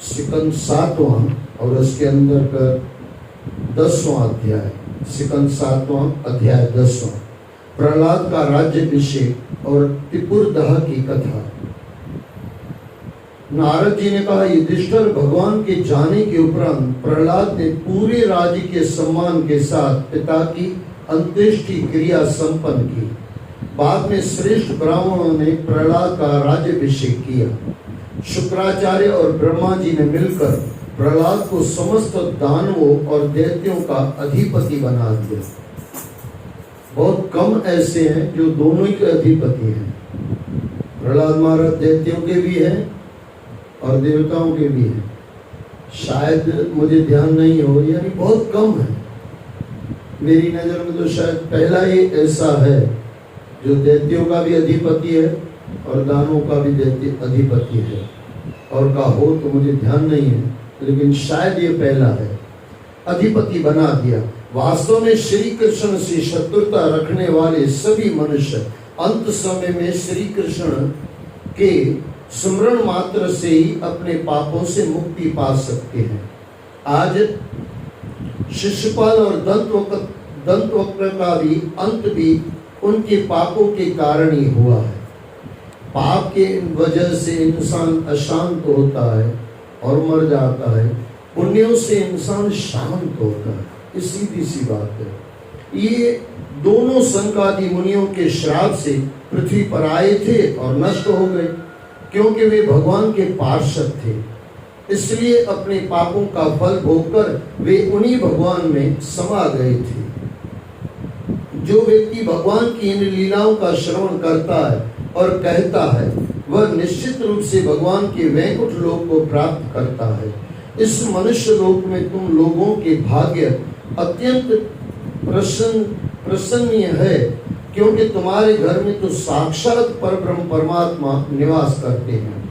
सिकंद 7वां और उसके अंदर का 10वां अध्याय, सिकंद 7वां अध्याय 10वां, प्रहलाद का राज्याभिषेक और त्रिपुरदह की कथा। नारद जी ने कहा, युधिष्ठिर, भगवान के जाने के उपरांत प्रहलाद ने पूरे राज्य के सम्मान के साथ पिता की अंत्येष्टि क्रिया संपन्न की। बाद में श्रेष्ठ ब्राह्मणों ने प्रहलाद का राज्याभिषेक किया। शुक्राचार्य और ब्रह्मा जी ने मिलकर प्रहलाद को समस्त दानवों और दैत्यों का अधिपति बना दिया। बहुत कम ऐसे हैं जो दोनों ही के अधिपति हैं। प्रहलाद महाराज दैत्यों के भी हैं और देवताओं के भी हैं। शायद मुझे ध्यान नहीं हो, यानी बहुत कम है। मेरी नजर में तो शायद पहला ही ऐसा है जो दैत्यों का भी अधिपति है और दानवों का भी अधिपति है। और का हो तो मुझे ध्यान नहीं है, लेकिन शायद ये पहला है। अधिपति बना दिया। वास्तव में श्री कृष्ण से शत्रुता रखने वाले सभी मनुष्य अंत समय में श्री कृष्ण के स्मरण मात्र से ही अपने पापों से मुक्ति पा सकते हैं। आज शिशुपाल और दंतवक्र का भी अंत भी उनके पापों के कारण ही हुआ है। पाप के वजह से इंसान अशांत होता है और मर जाता है। पुण्यों से इंसान शांत होता है। ये सीधी सी बात है। ये दोनों संकादि मुनियों के श्राप से पृथ्वी पर आए थे और नष्ट हो गए, क्योंकि वे भगवान के पार्षद थे। इसलिए अपने पापों का फल भोगकर वे उन्हीं भगवान में समा गए थे। जो व्यक्ति भगवान की इन लीलाओं का श्रवण करता है और कहता है, वह निश्चित रूप से भगवान के वैकुंठ लोक को प्राप्त करता है। इस मनुष्य लोक में तुम लोगों के भाग्य अत्यंत प्रसन्नीय है, क्योंकि तुम्हारे घर में तो साक्षात परब्रह्म परमात्मा निवास करते हैं।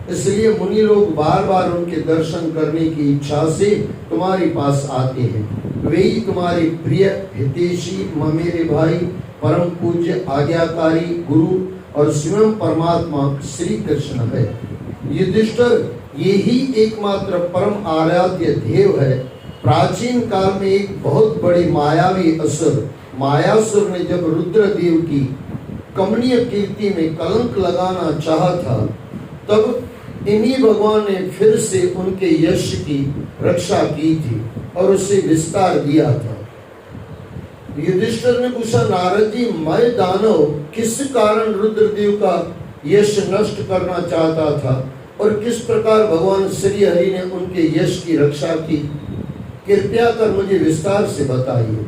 इसलिए मुनि लोग बार बार उनके दर्शन करने की इच्छा से तुम्हारे पास आते हैं। वे ही तुम्हारे प्रिय हितैषी, मेरे भाई, परम पूज्य, आज्ञाकारी गुरु और स्वयं परमात्मा श्री कृष्ण है। युधिष्ठिर, ये ही एकमात्र परम आराध्य देव है। प्राचीन काल में एक बहुत बड़ी मायावी असुर मायासुर ने जब रुद्रदेव की कमनीय कीर्ति में कलंक लगाना चाहा था, तब इन्हीं भगवान ने फिर से उनके यश की रक्षा की थी और उसे विस्तार दिया था। युधिष्ठिर ने पूछा, नारद जी, मैं दानव किस कारण रुद्रदेव का यश नष्ट करना चाहता था और किस प्रकार भगवान श्री हरि ने उनके यश की रक्षा की? कृपया कर मुझे विस्तार से बताइए।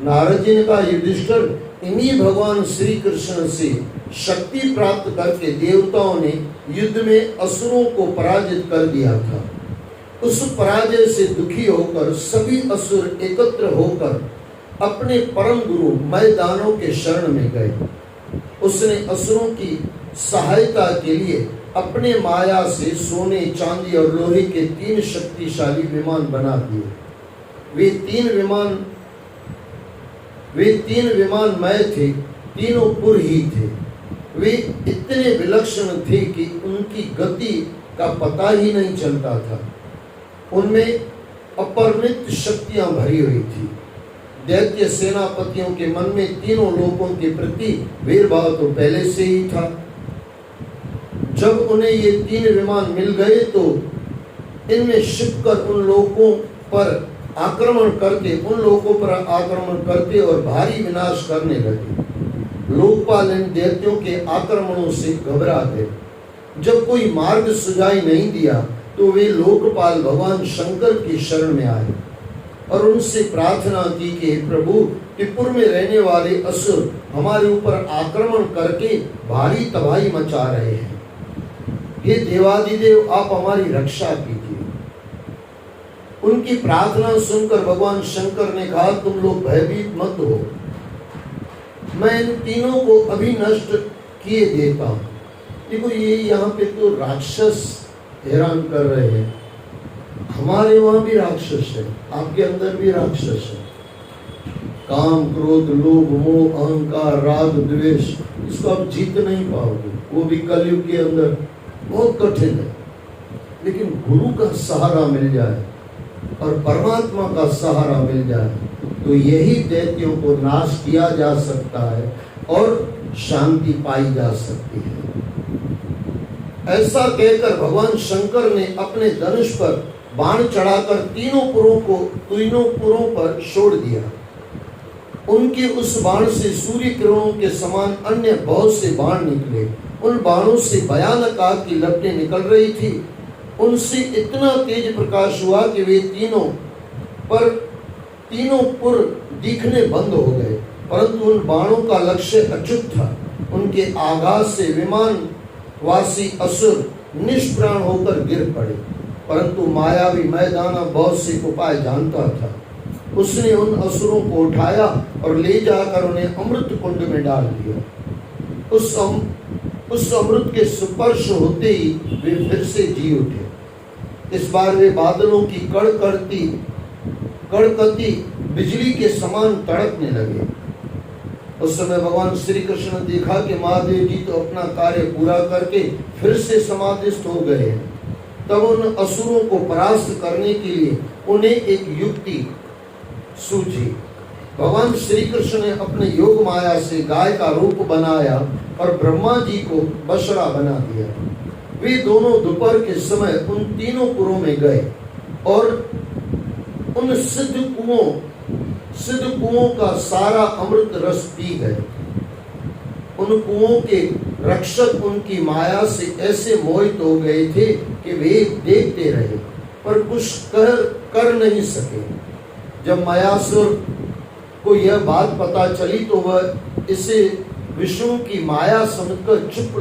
नारद जी ने कहा, युधिष्ठिर, इन्हीं भगवान श्री कृष्ण से शक्ति प्राप्त करके देवताओं ने युद्ध में असुरों को पराजित कर दिया था। उस पराजय से दुखी होकर सभी असुर एकत्र होकर अपने परम गुरु मय दानव के शरण में गए। उसने असुरों की सहायता के लिए अपने माया से सोने, चांदी और लोहे के 3 शक्तिशाली विमान बना दिए। वे तीन विमान मय थे, तीनों पुर ही थे। वे इतने विलक्षण थे कि उनकी गति का पता ही नहीं चलता था। उनमें अपरिमित शक्तियां भरी हुई थी। दैत्य सेनापतियों के मन में तीनों लोकों के प्रति वीरभाव तो पहले से ही था। जब उन्हें ये 3 विमान मिल गए तो इनमें छिपकर उन लोगों पर आक्रमण करते और भारी विनाश करने लगे। लोकपाल इन दैत्यों के आक्रमणों से घबरा गए। जब कोई मार्ग सुझाई नहीं दिया तो वे लोकपाल भगवान शंकर की शरण में आए और उनसे प्रार्थना की कि प्रभु, त्रिपुर में रहने वाले असुर हमारे ऊपर आक्रमण करके भारी तबाही मचा रहे हैं। हे देवादिदेव, आप हमारी रक्षा कीजिए। उनकी प्रार्थना सुनकर भगवान शंकर ने कहा, तुम लोग भयभीत मत हो, मैं इन तीनों को अभी नष्ट किए देता हूँ। देखो, ये यहाँ पे तो राक्षस हैरान कर रहे हैं। हमारे वहां भी राक्षस है, आपके अंदर भी राक्षस है। काम, क्रोध, लोभ, मोह, अहंकार, राग, द्वेष, इसको आप जीत नहीं पाओगे। वो भी कलयुग के अंदर बहुत कठिन है। लेकिन गुरु का सहारा मिल जाए और परमात्मा का सहारा मिल जाए तो यही दैत्यों को नाश किया जा सकता है और शांति पाई जा सकती है। ऐसा कहकर भगवान शंकर ने अपने धनुष पर बाण चढ़ाकर तीनों पुरों पर छोड़ दिया। उनके उस बाण से सूर्य किरणों के समान अन्य बहुत से बाण निकले। उन बाणों से भयानक आग की लपटें निकल रही थी। उनसे इतना तेज प्रकाश हुआ कि वे तीनों पुर दिखने बंद हो गए, परंतु उन बाणों का लक्ष्य अचूक था। उनके आघात से विमानवासी असुर निष्प्राण होकर गिर पड़े, परंतु मायावी मैदाना बहुत से उपाय जानता था। उसने उन असुरों को उठाया और ले जाकर उन्हें अमृत कुंड में डाल दिया। उस अमृत के स्पर्श होते ही वे फिर से जी उठे। इस बार वे बादलों की कड़कती बिजली के समान तड़कने लगे। उस समय भगवान श्री कृष्ण ने देखा कि महादेव जी तो अपना कार्य पूरा करके फिर से समाधिस्थ हो गए हैं। तब उन असुरों को परास्त करने के लिए उन्हें एक युक्ति सूझी। भगवान श्री कृष्ण ने अपने योग माया से गाय का रूप बनाया और ब्रह्मा जी को बछड़ा बना दिया। वे दोनों दोपहर के समय उन तीनों पुरों में गए और उन सिद्ध कुओं का सारा अमृत रस पी गए। उन कुओं के रक्षक उनकी माया से ऐसे मोहित हो गए थे कि वे देखते रहे पर कुछ कर नहीं सके। जब मायासुर को यह बात पता चली तो वह इसे विष्णु की माया समझकर चुप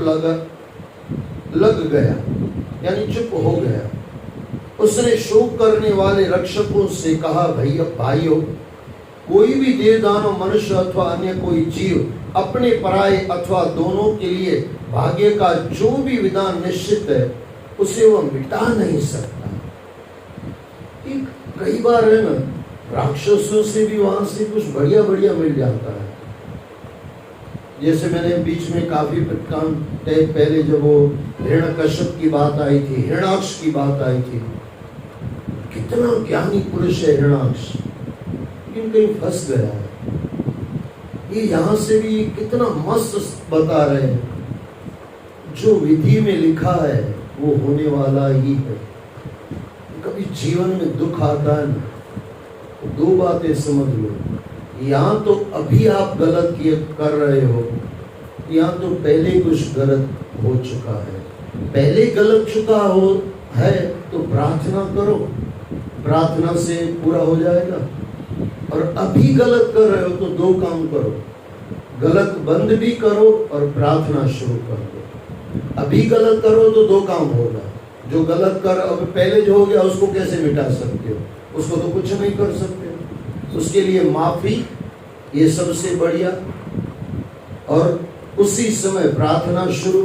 लग गया, यानी चुप हो गया। उसने शोक करने वाले रक्षकों से कहा, भाइयों, कोई भी देव दानव मनुष्य अथवा अन्य कोई जीव अपने पराये अथवा दोनों के लिए भाग्य का जो भी विधान निश्चित है उसे वह मिटा नहीं सकता। कई बार है ना, राक्षसों से भी वहां से कुछ बढ़िया मिल जाता है। जैसे मैंने बीच में काफी पहले जब वो हिरण्यकश्यप की बात आई थी, हिरण्याक्ष की बात आई थी, कितना ज्ञानी पुरुष है हिरण्याक्ष, लेकिन कहीं फंस गया है। ये यहाँ से भी कितना मस्त बता रहे हैं, जो विधि में लिखा है वो होने वाला ही है। कभी जीवन में दुख आता है ना, दो बातें समझ लो, यहाँ तो अभी आप गलत कर रहे हो, यहाँ तो पहले कुछ गलत हो चुका है। पहले गलत चुका हो है तो प्रार्थना करो, प्रार्थना से पूरा हो जाएगा। और अभी गलत कर रहे हो तो दो काम करो, गलत बंद भी करो और प्रार्थना शुरू कर दो। अभी गलत करो तो दो काम होगा। जो गलत कर अब पहले जो हो गया उसको कैसे मिटा सकते हो? उसको तो कुछ नहीं कर सकते। उसके लिए माफी ये सबसे बढ़िया, और उसी समय प्रार्थना शुरू।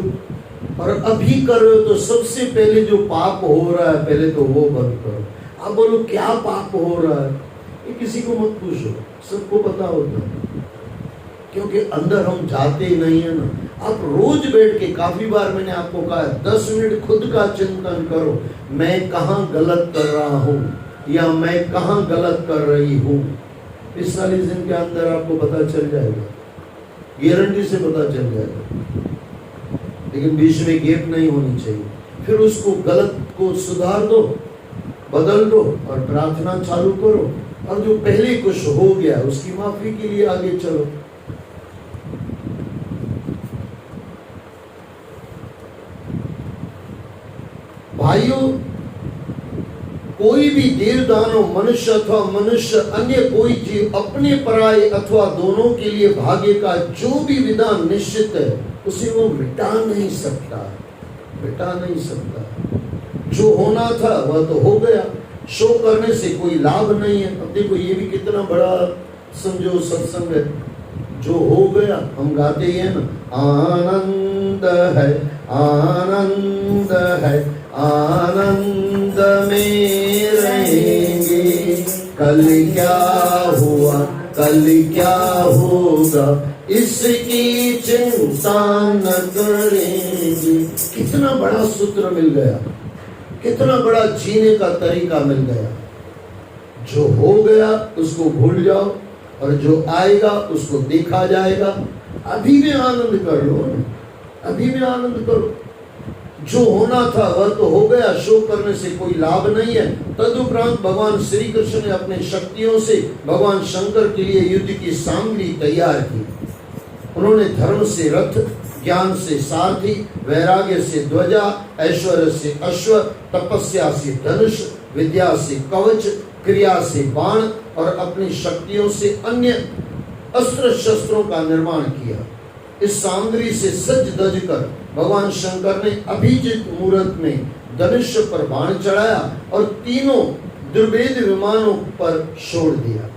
और अभी कर रहे हो तो सबसे पहले जो पाप हो रहा है पहले तो वो बंद करो। आप बोलो क्या पाप हो रहा है, ये किसी को मत पूछो, सबको पता होता है, क्योंकि अंदर हम जाते ही नहीं है ना। आप रोज बैठ के, काफी बार मैंने आपको कहा 10 मिनट खुद का चिंतन करो, मैं कहाँ गलत कर रहा हूँ या मैं कहाँ गलत कर रही हूँ। 45 दिन के अंदर आपको पता चल जाएगा, गारंटी से पता चल जाएगा। लेकिन बीच में गैप नहीं होनी चाहिए। फिर उसको गलत को सुधार दो, बदल दो और प्रार्थना चालू करो। और जो पहले कुछ हो गया उसकी माफी के लिए आगे चलो। भाइयों, कोई भी देव दानव मनुष्य अथवा मनुष्य अन्य कोई जीव अपने पराये अथवा दोनों के लिए भाग्य का जो भी विधान निश्चित है उसे वो मिटा नहीं सकता, मिटा नहीं सकता। जो होना था वह तो हो गया, शो करने से कोई लाभ नहीं है। अब देखो ये भी कितना बड़ा समझो सत्संग है। जो हो गया हम गाते ही है ना, आनंद है आनंद है आनंद में रहेंगे, कल क्या हुआ कल क्या होगा इसकी चिंता न करेंगे। कितना बड़ा सूत्र मिल गया। कितना बड़ा जीने का तरीका मिल गया। जो हो गया उसको भूल जाओ और जो आएगा उसको देखा जाएगा। अभी भी आनंद कर लो, अभी भी आनंद करो। जो होना था वह तो हो गया, शोक करने से कोई लाभ नहीं है। तदुपरांत भगवान श्री कृष्ण ने अपने शक्तियों से भगवान शंकर के लिए युद्ध की सामग्री तैयार की। उन्होंने धर्म से रथ, ज्ञान से सारथी, वैराग्य से ध्वजा, ऐश्वर्य से अश्व, तपस्या से धनुष, विद्या से कवच, क्रिया से बाण और अपनी शक्तियों से अन्य अस्त्र शस्त्रों का निर्माण किया। इस सामग्री से सज धज कर भगवान शंकर ने अभिजीत मुहूर्त में धनुष पर बाण चढ़ाया और तीनों दुर्भेद विमानों पर छोड़ दिया।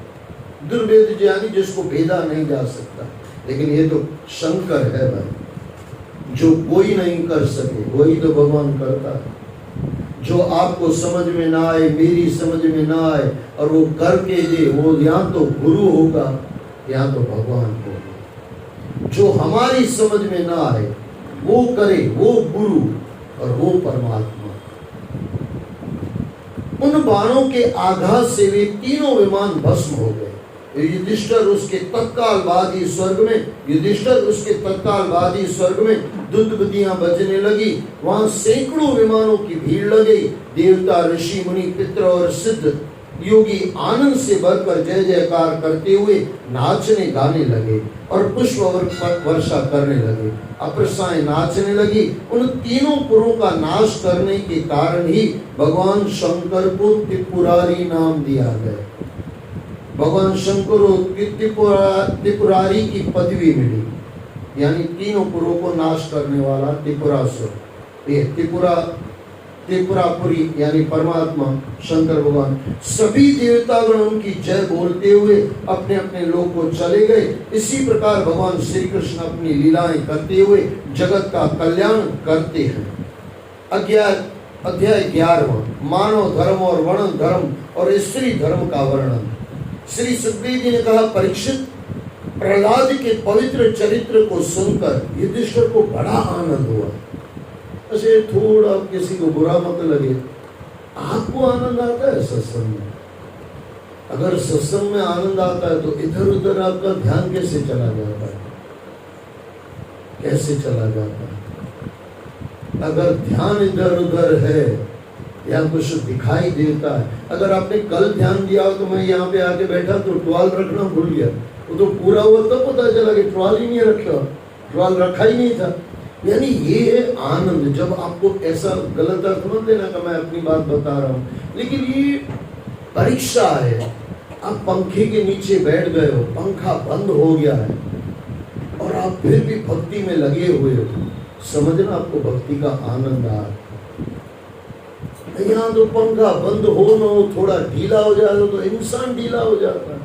दुर्भेद यानी जिसको भेदा नहीं जा सकता, लेकिन ये तो शंकर है भाई, जो कोई नहीं कर सके वही तो भगवान करता है। जो आपको समझ में ना आए, मेरी समझ में ना आए और वो करके दे, वो या तो गुरु होगा या तो भगवान होगा। जो हमारी समझ में ना आए वो करे, वो गुरु और वो परमात्मा। उन बाणों के आघात से वे तीनों विमान भस्म हो गए। युधिष्ठिर उसके तत्काल बाद ही स्वर्ग में, युधिष्ठिर उसके तत्काल बाद ही स्वर्ग में दुंदुभियां बजने लगी। वहां सैकड़ों विमानों की भीड़ लगी। देवता, ऋषि, मुनि, पितर और सिद्ध योगी आनंद से भरकर जय जयकार करते हुए नाचने गाने लगे और पुष्प वर्षा करने लगे। अप्रसाएं नाचने लगी। उन तीनों पुरों का नाश करने के कारण ही भगवान शंकर को त्रिपुरारी नाम दिया गया। भगवान शंकर को त्रिपुरारी की पदवी मिली, यानी तीनों पुरों को नाश करने वाला त्रिपुरासुर। ये त्रिपुरापुरी यानी परमात्मा शंकर भगवान। सभी देवतागण उनकी जय बोलते हुए अपने अपने लोक को चले गए। इसी प्रकार भगवान श्री कृष्ण अपनी लीलाएं करते हुए जगत का कल्याण करते हैं। अध्याय 11 मानव धर्म और वर्ण धर्म और स्त्री धर्म का वर्णन। श्री सुखदेव जी ने कहा, परीक्षित, प्रहलाद के पवित्र चरित्र को सुनकर युधिष्ठिर को बड़ा आनंद हुआ। ऐसे थोड़ा किसी को बुरा मत लगे, आपको आनंद आता है सत्संग में। अगर सत्संग में आनंद आता है तो इधर उधर आपका ध्यान कैसे चला जाता है, कैसे चला जाता है। अगर ध्यान इधर उधर है या कुछ दिखाई देता है। अगर आपने कल ध्यान दिया हो तो मैं यहाँ पे आके बैठा तो टवाल रखना भूल गया, वो तो पूरा हुआ तब पता चला कि टवाल ही नहीं रखा, टवाल रखा ही नहीं था। यानी ये है आनंद। जब आपको ऐसा गलत अर्थ मत देना कि मैं अपनी बात बता रहा हूँ, लेकिन ये परीक्षा है। आप पंखे के नीचे बैठ गए हो, पंखा बंद हो गया है और आप फिर भी भक्ति में लगे हुए हो, समझना आपको भक्ति का आनंद आ। यहाँ तो पंखा बंद हो न हो, थोड़ा ढीला हो जाए तो इंसान ढीला हो जाता है।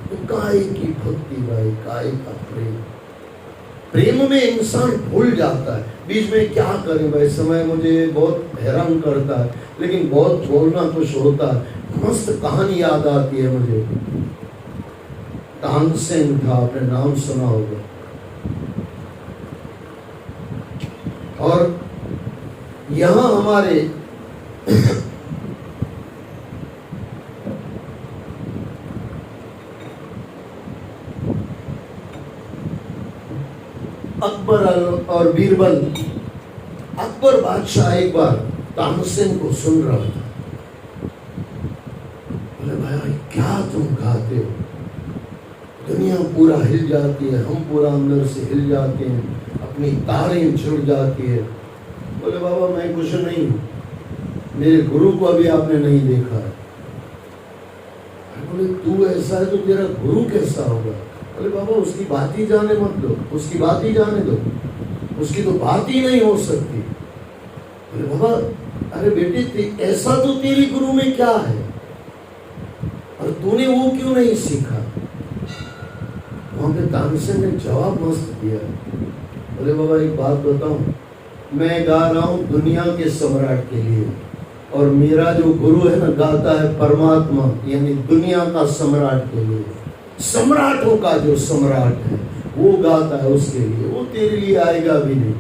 तो काय की भक्ति भाई, काय का प्रेम। प्रेम में इंसान भूल जाता है। बीच में क्या करें भाई, समय मुझे बहुत हैरान करता है, लेकिन बहुत बोलना कुछ होता है। मस्त कहानी याद आती है मुझे। तानसेन था, आपने नाम सुना होगा। और यहाँ हमारे अकबर और बीरबल। अकबर बादशाह एक बार तानसेन को सुन रहा था। बोले, भाई क्या तुम गाते हो, दुनिया पूरा हिल जाती है, हम पूरा अंदर से हिल जाते हैं, अपनी तारें जुड़ जाती है। बोले, बाबा मैं कुछ नहीं हूँ, मेरे गुरु को अभी आपने नहीं देखा है। बोले, तू ऐसा है तो तेरा गुरु कैसा होगा। बोले, बाबा उसकी बात ही जाने मत दो, उसकी बात ही जाने दो, उसकी तो बात ही नहीं हो सकती। बोले, बाबा अरे बेटे ऐसा तो तेरी गुरु में क्या है और तूने वो क्यों नहीं सीखा। वहां पे तानसेन ने जवाब मस्त दिया। बोले, बाबा एक बात बताऊं, मैं गा रहा हूं दुनिया के सम्राट के लिए और मेरा जो गुरु है ना गाता है परमात्मा यानी दुनिया का सम्राट के लिए। सम्राटों का जो सम्राट है वो गाता है उसके लिए। वो तेरे लिए आएगा भी नहीं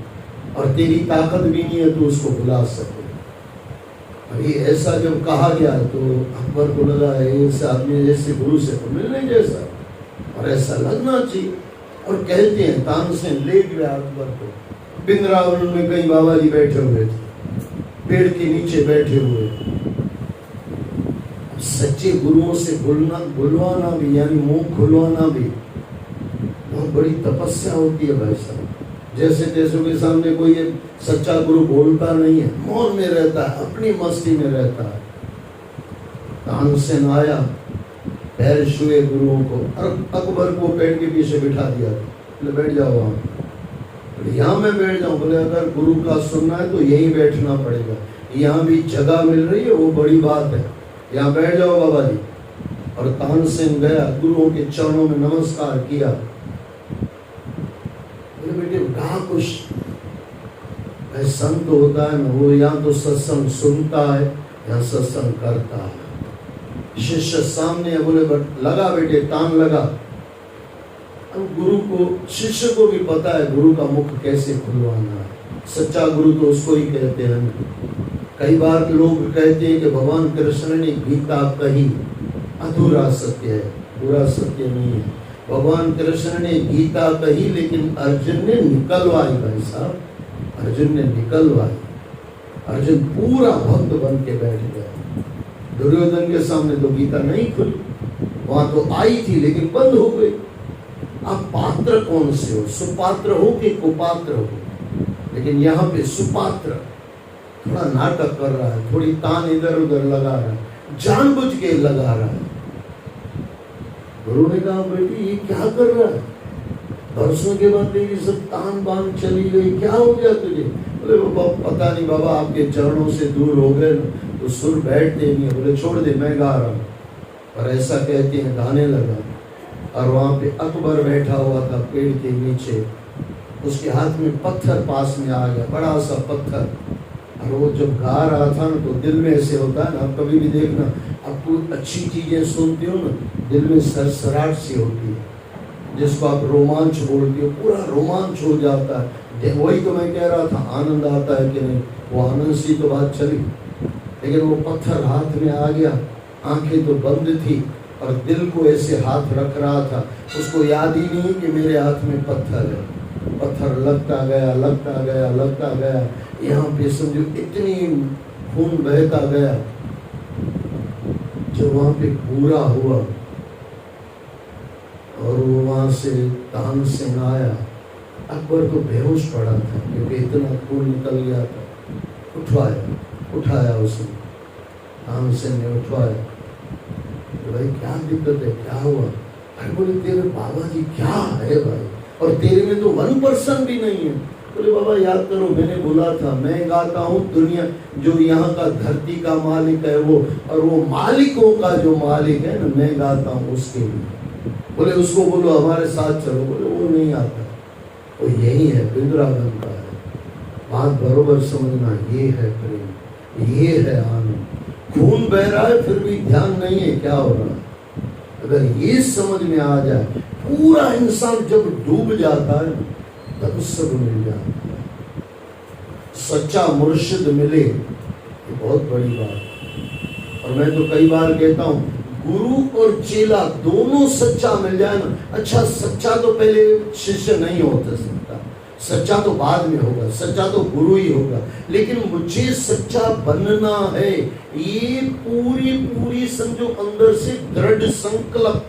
और तेरी ताकत भी नहीं है तो उसको बुला सके। अभी ऐसा जब कहा गया तो अकबर को लगा इस आदमी जैसे गुरु से तो मिलने जैसा, और ऐसा लगना चाहिए। और कहते हैं तानसेन ले गया अकबर को। बिंद्रावन में कई बाबा जी बैठे हुए थे, पेड़ के नीचे बैठे हुए। सच्चे गुरुओं से बुलवाना भी, यानी मुंह खुलवाना भी बहुत बड़ी तपस्या होती है भाई साहब। जैसे जैसों के सामने कोई सच्चा गुरु बोलता नहीं है, मौन में रहता है, अपनी मस्ती में रहता है। तानसेन आया, पैर छुए गुरुओं को, और अकबर को पेड़ के पीछे बिठा दिया। बोले बैठ जाओ वहां। बोले यहाँ मैं बैठ जाऊं? बोले अगर गुरु का सुनना है तो यहीं बैठना पड़ेगा, यहाँ भी जगह मिल रही है, वो बड़ी बात है, यहाँ बैठ जाओ बाबा जी। और तानसेन गया, गुरुओं के चरणों में नमस्कार किया। बेटे कहा कुछ संत होता है ना, वो यहाँ तो सत्संग सुनता है, यहाँ सत्संग करता है। शिष्य सामने है, बोले लगा बेटे, तान लगा। अब गुरु को, शिष्य को भी पता है गुरु का मुख कैसे खुलवाना है। सच्चा गुरु तो उसको ही कहते हैं। कई बार लोग कहते हैं कि भगवान कृष्ण ने गीता कही, अधूरा सत्य है, पूरा सत्य नहीं है। भगवान कृष्ण ने गीता कही, लेकिन अर्जुन ने निकलवाई भाई साहब, अर्जुन ने निकलवाई। अर्जुन पूरा भक्त बन के बैठ गया। दुर्योधन के सामने तो गीता नहीं खुली, वहां तो आई थी लेकिन बंद हो गई। आप पात्र कौन से हो, सुपात्र हो कि कुपात्र हो? लेकिन यहाँ पे सुपात्र थोड़ा नाटक कर रहा है, थोड़ी तान इधर उधर लगा रहा है, जानबूझ के लगा रहा है। गुरु ने कहा बेटी ये क्या कर रहा है? बरसों के बाद तेरी सब तान बान चली गई, क्या हो गया तुझे? बोले पता नहीं बाबा, आपके चरणों से दूर हो गए तो सुर बैठते नहीं है। बोले छोड़ दे, मैं गा रहा हूँ। और ऐसा कहते हैं गाने लगा। और वहां पे अकबर बैठा हुआ था पेड़ के नीचे, उसके हाथ में पत्थर पास में आ गया, बड़ा सा पत्थर। और वो जब गा रहा था ना तो दिल में ऐसे होता है ना, आप कभी भी देखना, आप कोई अच्छी चीजें सुनते हो ना, दिल में सरसराहट सी होती है, जिसको आप रोमांच बोलते हो, पूरा रोमांच हो जाता है। वही तो मैं कह रहा था, आनंद आता है कि नहीं, वो आनंद सी तो बात चली। लेकिन वो पत्थर हाथ में आ गया, आंखें तो बंद थी और दिल को ऐसे हाथ रख रहा था, उसको याद ही नहीं कि मेरे हाथ में पत्थर है। पत्थर लगता गया, लगता गया, लगता गया, यहाँ पे समझो इतनी खून बहता गया। जब वहां पे पूरा हुआ और वो वहां से तानसेन आया, अकबर तो बेहोश पड़ा था क्योंकि इतना खून निकल गया था। उठाया उसने, तानसेन ने उठवाया। तो भाई क्या दिक्कत है, क्या हुआ? अरे बोले तेरे बाबा जी क्या है भाई, और तेरे में तो 1% भी नहीं है। बोले बाबा याद करो, मैंने बोला था मैं गाता हूँ, दुनिया जो यहाँ का धरती का मालिक है वो, और वो मालिकों का जो मालिक है ना, मैं गाता हूँ उसके लिए। बोले उसको बोलो हमारे साथ चलो। बोले वो नहीं आता, वो यही है, वृंदावन का है। बात बरोबर समझना, ये है प्रेम, ये है आनंद। खून बह रहा है फिर भी ध्यान नहीं है क्या हो रहा है। अगर ये समझ में आ जाए, पूरा इंसान जब डूब जाता है तब सब मिल जाता है। सच्चा मुर्शिद मिले, ये बहुत बड़ी बात। और मैं तो कई बार कहता हूँ, गुरु और चेला दोनों सच्चा मिल जाए ना, अच्छा सच्चा तो पहले शिष्य नहीं होता सकता, सच्चा तो बाद में होगा, सच्चा तो गुरु ही होगा। लेकिन मुझे सच्चा बनना है, ये पूरी समझो अंदर से दृढ़ संकल्प,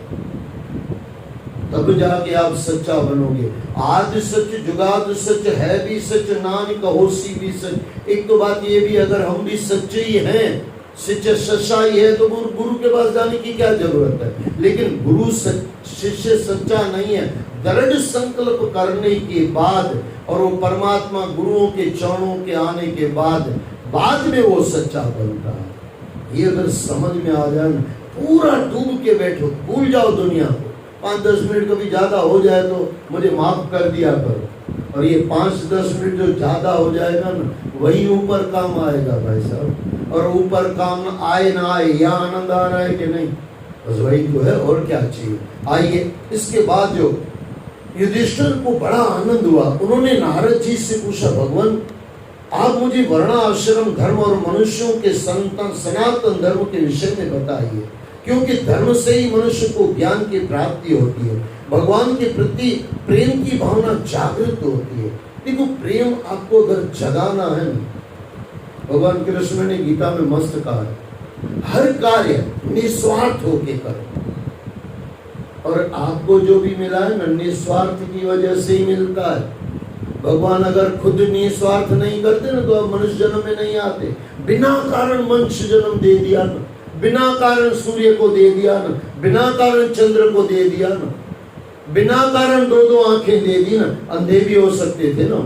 तब जाके आप सच्चा बनोगे। आदि सच जुगाद सच, है भी सच, नानक होसी भी सच। एक तो बात ये भी, अगर हम भी सच्चे ही हैं, शिष्य सच्चा ही है, तो गुरु के पास जाने की क्या जरूरत है। लेकिन गुरु शिष्य सच्चा नहीं है, दृढ़ संकल्प करने के बाद और वो परमात्मा गुरुओं के चरणों के आने के बाद में वो सच्चा बनता है। ये अगर समझ में आ जाए, पूरा डूब के बैठो, भूल जाओ दुनिया को। 5-10 मिनट कभी ज्यादा हो जाए तो मुझे माफ कर दिया करो, और ये 5-10 मिनट जो ज्यादा हो जाएगा ना, वही ऊपर काम आएगा भाई साहब। और ऊपर काम आए ना आए, यहाँ आनंद आ रहा है कि नहीं, बस वही तो है, और क्या चाहिए। आइए, इसके बाद जो युधिष्ठिर को बड़ा आनंद हुआ, उन्होंने नारद जी से पूछा, भगवान आप मुझे वर्ण आश्रम धर्म और मनुष्यों के सनातन धर्म के विषय में बताइए, क्योंकि धर्म से ही मनुष्य को ज्ञान की प्राप्ति होती है, भगवान के प्रति प्रेम की भावना जागृत होती है। देखो, प्रेम आपको अगर जगाना है, भगवान कृष्ण ने गीता में मस्त कहा है, हर कार्य निस्वार्थ होके करो। और आपको जो भी मिला है ना, निस्वार्थ की वजह से ही मिलता है। भगवान अगर खुद निस्वार्थ नहीं करते ना, तो आप मनुष्य जन्म में नहीं आते। बिना कारण मनुष्य जन्म दे दिया ना, बिना कारण सूर्य को दे दिया ना, बिना कारण चंद्र को दे दिया ना, बिना कारण दो दो आंखें दे दी ना, अंधे भी हो सकते थे ना,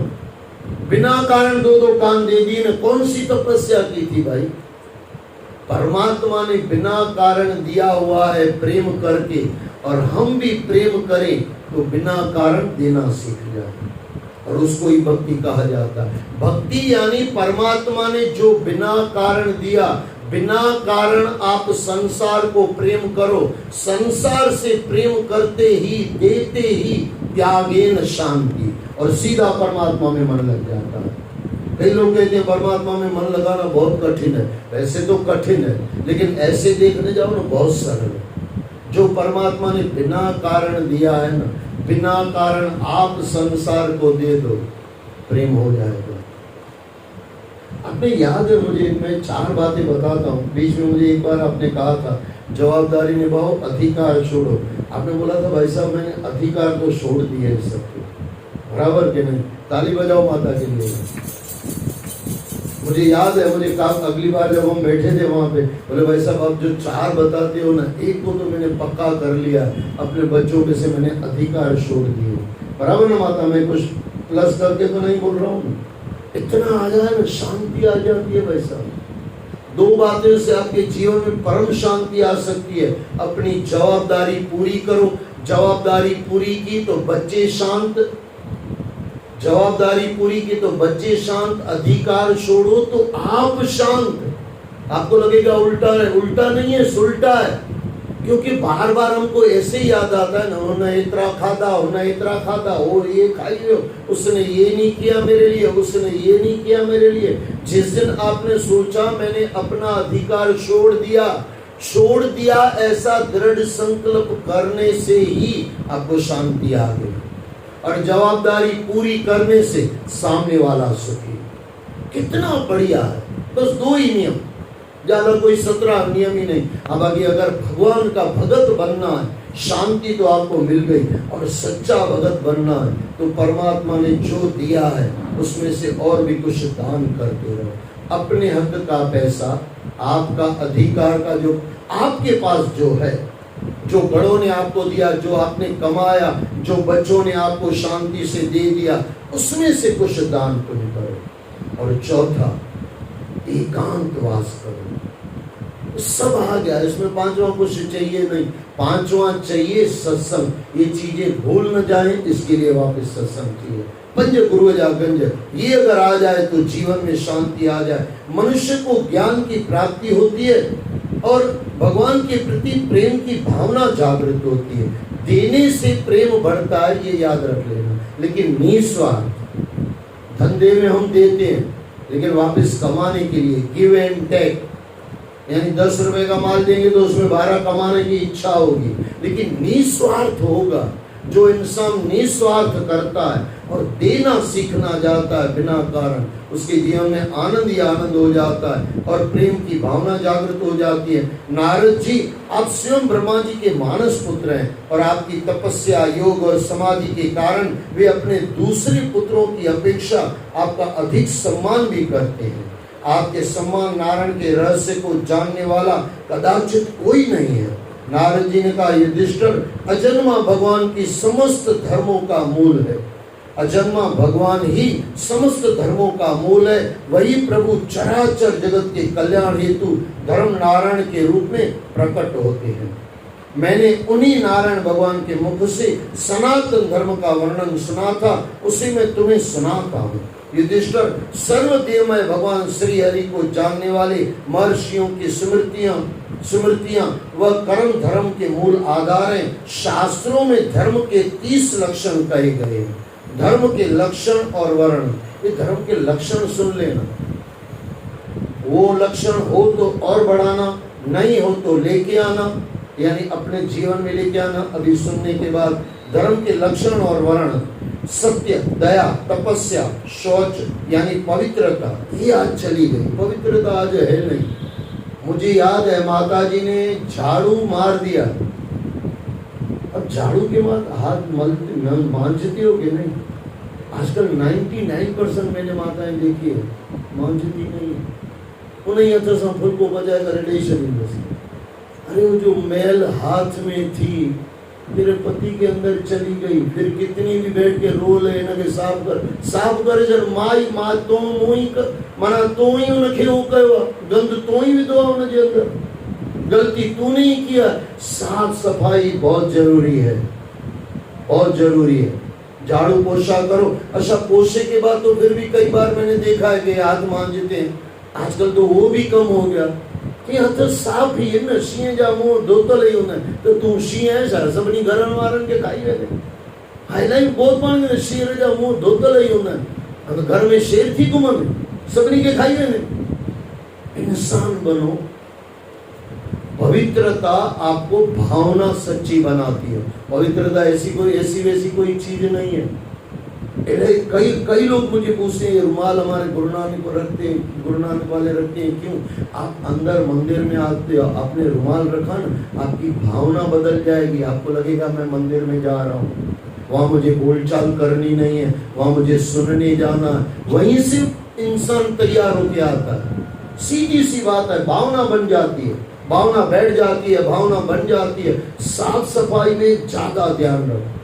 बिना कारण दो दो कान दे दिए ना। कौन सी तपस्या की थी भाई? परमात्मा ने बिना कारण दिया हुआ है प्रेम करके, और हम भी प्रेम करें तो बिना कारण देना सीख जाए, और उसको ही भक्ति कहा जाता है। भक्ति यानी परमात्मा ने जो बिना कारण दिया, बिना कारण आप संसार को प्रेम करो, संसार से प्रेम करते ही, देते ही त्यागेन शांति, और सीधा परमात्मा में मन लग जाता है। कई लोग कहते हैं परमात्मा में मन लगाना बहुत कठिन है। वैसे तो कठिन है, लेकिन ऐसे देखने जाओ ना, बहुत सरल है। जो परमात्मा ने बिना कारण दिया है ना, बिना कारण आप संसार को दे दो, प्रेम हो जाएगा। आपने याद है मुझे, मैं 4 बातें बताता हूँ। बीच में मुझे एक बार आपने कहा था जवाबदारी निभाओ, अधिकार छोड़ो। आपने बोला था भाई साहब मैंने अधिकार तो छोड़ दिए सबके, बराबर के नहीं? ताली बजाओ माता के लिए। मुझे याद है, मुझे कहा अगली बार जब हम बैठे थे वहां पे, बोले भाई साहब आप जो 4 बताते हो ना, एक को तो मैंने पक्का कर लिया, अपने बच्चों में से मैंने अधिकार छोड़ दिए। बराबर ना माता? मैं कुछ प्लस करके तो नहीं बोल रहा हूँ। इतना आ जाए ना, शांति आ जाती है भाई साहब। 2 बातें से आपके जीवन में परम शांति आ सकती है। अपनी जवाबदारी पूरी करो, जवाबदारी पूरी की तो बच्चे शांत, जवाबदारी पूरी की तो बच्चे शांत, अधिकार छोड़ो तो आप शांत। आपको लगेगा उल्टा है, उल्टा नहीं है, सुल्टा है। क्योंकि बार बार हमको ऐसे ही याद आता है ना, उन्होंने इतना खाता, उन्होंने इतना खाता, वो ये खाइए, उसने ये नहीं किया मेरे लिए, उसने ये नहीं किया मेरे लिए। जिस दिन आपने सोचा मैंने अपना अधिकार छोड़ दिया, ऐसा दृढ़ संकल्प करने से ही आपको शांति आ गई। और जवाबदारी पूरी करने से सामने वाला सुखी। कितना बढ़िया है। बस 2 ही नियम, ज्यादा कोई 17 नियम ही नहीं। अब आगे अगर भगवान का भगत बनना है, शांति तो आपको मिल गई, और सच्चा भगत बनना है तो परमात्मा ने जो दिया है उसमें से और भी कुछ दान करते रहो। अपने हक का पैसा, आपका अधिकार का जो आपके पास जो है, जो बड़ों ने आपको दिया, जो आपने कमाया, जो बच्चों ने आपको शांति से दे दिया, उसमें से कुछ दान पुण्य करो। और चौथा, एकांतवास करो। सब आ गया इसमें, 5वां कुछ चाहिए नहीं। 5वां चाहिए सत्संग। ये चीजें भूल न जाए, इसके लिए वापस सत्संग चाहिए। पंज गुरुजा गंज, ये अगर आ जाए तो जीवन में शांति आ जाए, मनुष्य को ज्ञान की प्राप्ति होती है और भगवान के प्रति प्रेम की भावना जागृत होती है। देने से प्रेम बढ़ता है, ये याद रख लेना। लेकिन निस्वार्थ धंधे में हम देते हैं, लेकिन वापस कमाने के लिए गिव एंड टेक, यानी 10 रुपए का माल देंगे तो उसमें 12 कमाने की इच्छा होगी। लेकिन निस्वार्थ होगा, जो इंसान निस्वार्थ करता है और देना सीखना जाता है बिना कारण, उसके जीवन में आनंद ही आनंद हो जाता है और प्रेम की भावना जागृत हो जाती है। नारद जी, आप स्वयं ब्रह्मा जी के मानस पुत्र हैं और आपकी तपस्या, योग और समाधि के कारण वे अपने दूसरे पुत्रों की अपेक्षा आपका अधिक सम्मान भी करते हैं। आपके सम्मान नारायण के रहस्य को जानने वाला कदाचित कोई नहीं है। नारद जी ने कहा, युधिष्ठिर, अजन्मा भगवान की समस्त धर्मों का मूल है। अजन्मा भगवान ही समस्त धर्मों का मूल है। वही प्रभु चराचर जगत के कल्याण हेतु धर्म नारायण के रूप में प्रकट होते हैं। मैंने उन्हीं नारायण भगवान के मुख से सनातन धर्म का वर्णन सुना था, उसे मैं तुम्हें सुनाता हूँ। युधिष्ठिर, सर्वदेवमय भगवान श्री हरि को जानने वाले महर्षियों की स्मृतियां व कर्म धर्म के मूल आधार हैं। शास्त्रों में धर्म के 30 लक्षण कहे गए हैं। धर्म के लक्षण और वर्ण, ये धर्म के लक्षण सुन लेना, वो लक्षण हो तो और बढ़ाना, नहीं हो तो लेके आना, यानी अपने जीवन में लेके आना। अभी सुनने के बाद धर्म के लक्षण और वर्ण, सत्य, दया, तपस्या, शौच यानी पवित्रता, ये आज चली गई। पवित्रता आज है नहीं। मुझे याद है माता जी ने झाड़ू मार दिया, अब झाड़ू के बाद हाथ मांझती हो कि नहीं? आजकल 99% मैंने माताएं देखी है मांझती नहीं, उन्हें यथा फुल को बजाय रेडिएशन। अरे वो जो मैल हाथ में थी मेरे पति के अंदर चली गई, फिर कितनी भी बैठ के रो ले ना के साफ कर जर माई मां तो मोई कर मना तो ही उन खेओ कयो गंद तो ही भी दो उन जे अंदर, गलती तूने ही किया। साफ सफाई बहुत जरूरी है, बहुत जरूरी है। झाड़ू पोछा करो। अच्छा पोछे के बाद तो फिर भी कई बार मैंने देखा है कि हाथ मांझते हैं, आजकल तो वो भी कम हो गया। ये हथ साफ ही है न, शीं जा मुंह धोतल ही होना तो तू शीं है छा सभिनी घरनि वारनि के खाई वेंदे। हाइलाइट बहुत पाण शेर जा मुंह धोतल ही होना, अब घर में शेर थी घुमन सभिनी के खाई वेंदे। इंसान बनो। पवित्रता आपको भावना सच्ची बनाती है। पवित्रता ऐसी वैसी कोई चीज नहीं है। कई लोग मुझे पूछते हैं रुमाल हमारे गुरु नानक को रखते हैं, गुरु नानक वाले रखते हैं, क्यों? आप अंदर मंदिर में आते हो, आपने रुमाल रखा ना, आपकी भावना बदल जाएगी। आपको लगेगा मैं मंदिर में जा रहा हूँ, वहां मुझे बोलचाल करनी नहीं है, वहां मुझे सुनने जाना है। वहीं से इंसान तैयार होके आता है। सीधी सी बात है, भावना बन जाती है, भावना बैठ जाती है, भावना बन जाती है। साफ सफाई में ज्यादा ध्यान रखो।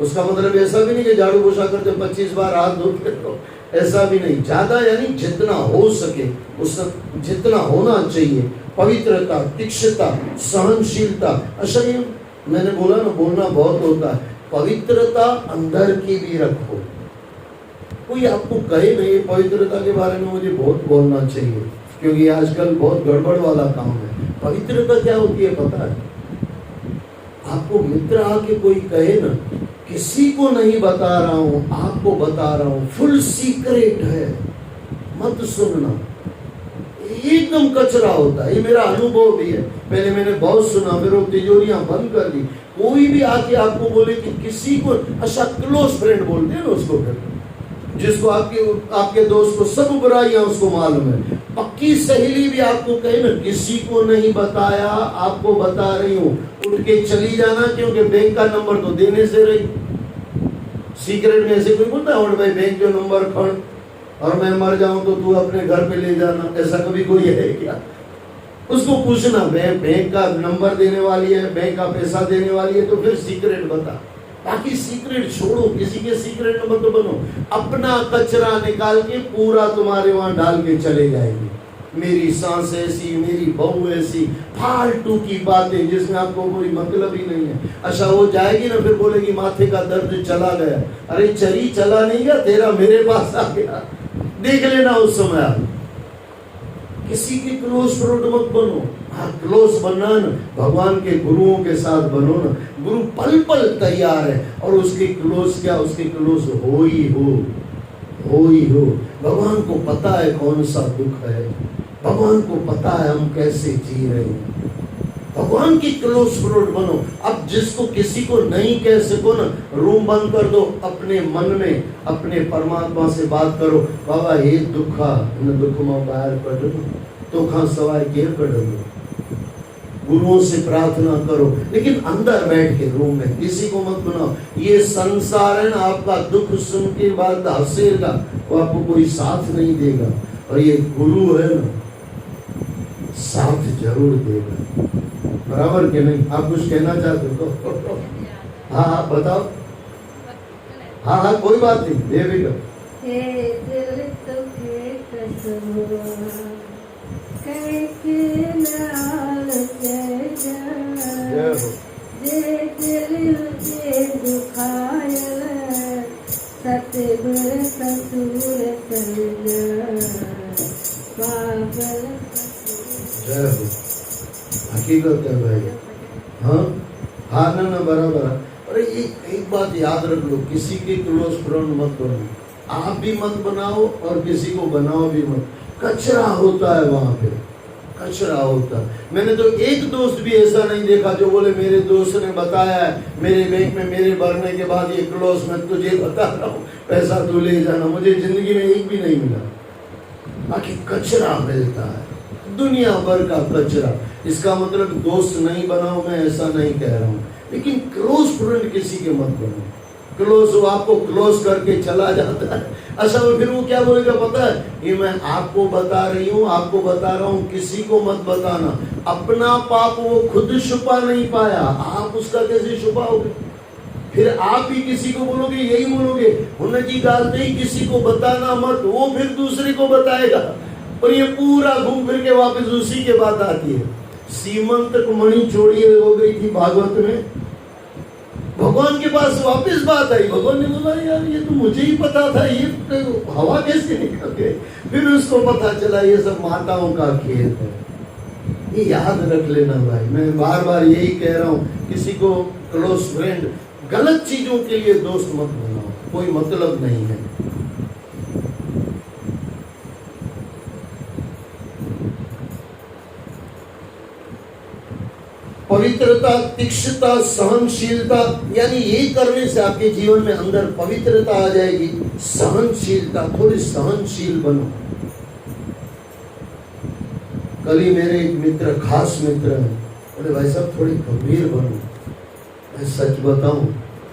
उसका मतलब ऐसा भी नहीं कि झाड़ू पोछा करते 25 बार हाथ धोते रहो, ऐसा भी नहीं। ज्यादा यानी जितना हो सके उसका जितना होना चाहिए। पवित्रता, तीक्ष्णता, सहनशीलता। अच्छा ये मैंने बोला ना, बोलना बहुत होता है। पवित्रता अंदर की भी रखो। कोई आपको कहे नहीं पवित्रता के बारे में मुझे बहुत बोलना चाहिए, क्योंकि आजकल बहुत गड़बड़ वाला काम है। पवित्रता क्या होती है पता है? आपको मित्र आके कोई कहे ना, किसी को नहीं बता रहा हूं, आपको बता रहा हूं, फुल सीक्रेट है, मत सुनना। एकदम कचरा होता है, ये मेरा अनुभव भी है। पहले मैंने बहुत सुना, फिर वो तिजोरियां बंद कर दी। कोई भी आके आपको बोले कि किसी को, अच्छा क्लोज फ्रेंड बोलते हैं ना उसको, फिर जिसको आपके दोस्त को सब बुराइयां उसको मालूम है। पक्की सहेली भी आपको कहे ना, किसी को नहीं बताया, आपको बता रही हूँ, उठ के चली जाना, क्योंकि बैंक का नंबर तो देने से रही। सीक्रेट में ऐसे कोई बोलता है भाई बैंक का नंबर खड़ और मैं मर जाऊं तो तू अपने घर पे ले जाना, ऐसा कभी कोई है क्या? उसको पूछना बैंक का नंबर देने वाली है, बैंक का पैसा देने वाली है, तो फिर सीक्रेट बता। बाकी सीक्रेट छोड़ो, किसी के सीक्रेट नंबर तो बनो। अपना कचरा निकाल के पूरा तुम्हारे वहां डाल के चले जाएंगे। मेरी सांस ऐसी, मेरी बहू ऐसी, फालतू की बातें जिसमें आपको कोई मतलब ही नहीं है। अच्छा वो जाएगी ना, फिर बोलेगी माथे का दर्द चला गया। अरे चली चला नहीं गया, तेरा मेरे पास आ गया, देख लेना उस समय आप। किसी के क्लोज फ्रेंड मत बनो। हाँ क्लोज बनना ना, भगवान के गुरुओं के साथ बनो ना। गुरु पल पल तैयार है, और उसके क्लोज क्या, उसके क्लोज हो ही हो। भगवान को पता है कौन सा दुख है, भगवान को पता है हम कैसे जी रहे हैं। भगवान की क्लोज फ्रेंड बनो। अब जिसको किसी को नहीं कह सको ना, रूम बंद कर दो, अपने मन में अपने परमात्मा से बात करो। बाबा हे दुखा न दुख में बाहर कढो, तो खां सवाए केर कढो। गुरुओं से प्रार्थना करो, लेकिन अंदर बैठ के रूम में, किसी को मत बनाओ। ये संसार है ना, आपका दुख सुन के बाद हंसेगा, वो आपको कोई साथ नहीं देगा। और ये गुरु है ना, साथ जरूर देगा। बराबर के नहीं? आप कुछ कहना चाहते हो तो हाँ बताओ। हाँ कोई बात नहीं, देवी का जय हो। हकीकत है भाई। हाँ ना बराबर है। अरे एक बात याद रख लो, किसी के क्लोज फ्रेंड मत बनो, आप भी मत बनाओ और किसी को बनाओ भी मत। कचरा होता है वहां पे, कचरा होता है। मैंने तो एक दोस्त भी ऐसा नहीं देखा जो बोले मेरे दोस्त ने बताया है मेरे बैंक में मेरे भरने के बाद ये क्लोज, मैं तुझे बता रहा हूँ पैसा तू ले जाना। मुझे जिंदगी में एक भी नहीं मिला। बाकी कचरा मिलता है, दुनिया भर का कचरा। इसका मतलब दोस्त नहीं बनाओ, मैं ऐसा नहीं कह रहा हूँ, लेकिन क्लोज फ्रेंड किसी के मत बनो। क्लोज वो आपको क्लोज करके चला जाता है। अच्छा फिर वो क्या बोलेगा पता है, ये मैं आपको बता रही हूँ, आपको बता रहा हूँ, किसी को मत बताना। अपना पाप वो खुद छुपा नहीं पाया, आप उसका कैसे छुपाओगे? फिर आप ही किसी को बोलोगे, यही बोलोगे उन्नति गाल नहीं, किसी को बताना मत, वो फिर दूसरे को बताएगा और ये पूरा घूम फिर के वापस उसी के बात आती है। सीमंतक मणि चोरी हो गई थी भागवत में, भगवान के पास वापस बात आई। भगवान ने बोला यार ये तो मुझे ही पता था, ये तो हवा कैसे निकल गई? फिर उसको पता चला ये सब माताओं का खेल है। ये याद रख लेना भाई, मैं बार बार यही कह रहा हूँ, किसी को क्लोज फ्रेंड गलत चीजों के लिए दोस्त मत बनाओ, कोई मतलब नहीं है। पवित्रता, तीक्ष्णता, सहनशीलता, यानी यही करने से आपके जीवन में अंदर पवित्रता आ जाएगी। सहनशीलता, थोड़ी सहनशील बनो। कल ही मेरे एक मित्र, खास मित्र है, बोले भाई साहब थोड़ी गंभीर बनो। मैं सच बताऊं,